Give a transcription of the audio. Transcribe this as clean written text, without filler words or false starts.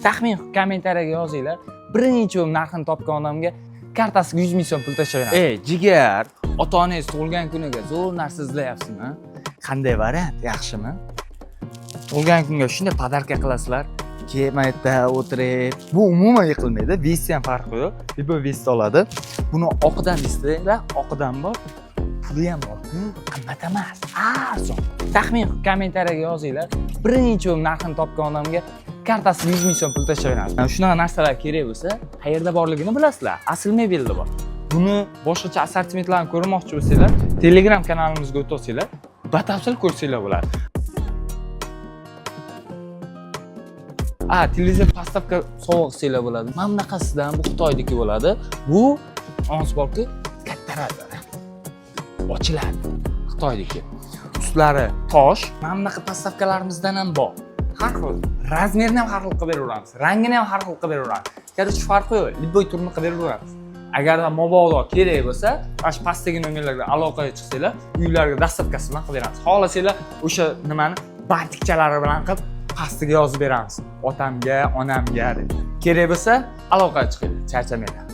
Taxmin kommentariyaga yozinglar. Birinchi narxini topgan odamga kartasiga 100 ming so'm pul tashlayman. Jigar, ota-onangiz tug'ilgan kuniga zo'r narsa izlayapsizmi? Qanday variant, yaxshimi? Tug'ilgan kunga shunday podarka qilasizlar. Kemayda o'tirib, bu umuman yiqilmaydi. Vesi ham farqi yo'q. Libo vesi oladi. Buni oqidan istanglar, oqidan bor. Puli ham bor. Qimmat emas, arzon. Taxmin kommentariyaga yozinglar. Birinchi narxini topgan odamga kartasiga 100 ming so'm pul tashlayman. Shunaqa narsalar kerak bo'lsa, qayerda borligini bilasizlar. Asl mebelda bor. Buni boshqacha assortimentlarni ko'rmoqchi bo'lsanglar, Telegram kanalimizga o'tsanglar, batafsil ko'rsanglar bo'ladi. Televizor postavka sovg'a qilsanglar bo'ladi. Mana bunaqasidan bu Xitoydagi bo'ladi. Bu ansborki katta razmer. Ochiladi. Xitoydagi. Ustlari tosh. Mana bunaqa postavkalarimizdan ham bor. Har xil. Razmerini ham har xil qilib beraveramiz. Rangini ham har xil qilib beraveramiz. Короче, farqi yo'q. Liboy turini qilib beraveramiz. Agarda mabodo kerak bo'lsa, mana shu pastdagi nomerlarga aloqaga chiqsanglar, uylarga dastavkasi bilan qilib beramiz. Xohlasanglar, o'sha nimani bartikchalari bilan qilib pastiga yozib beramiz. Otamga, onamga deb. Kerak bo'lsa, aloqaga chiqinglar. Charchamanglar.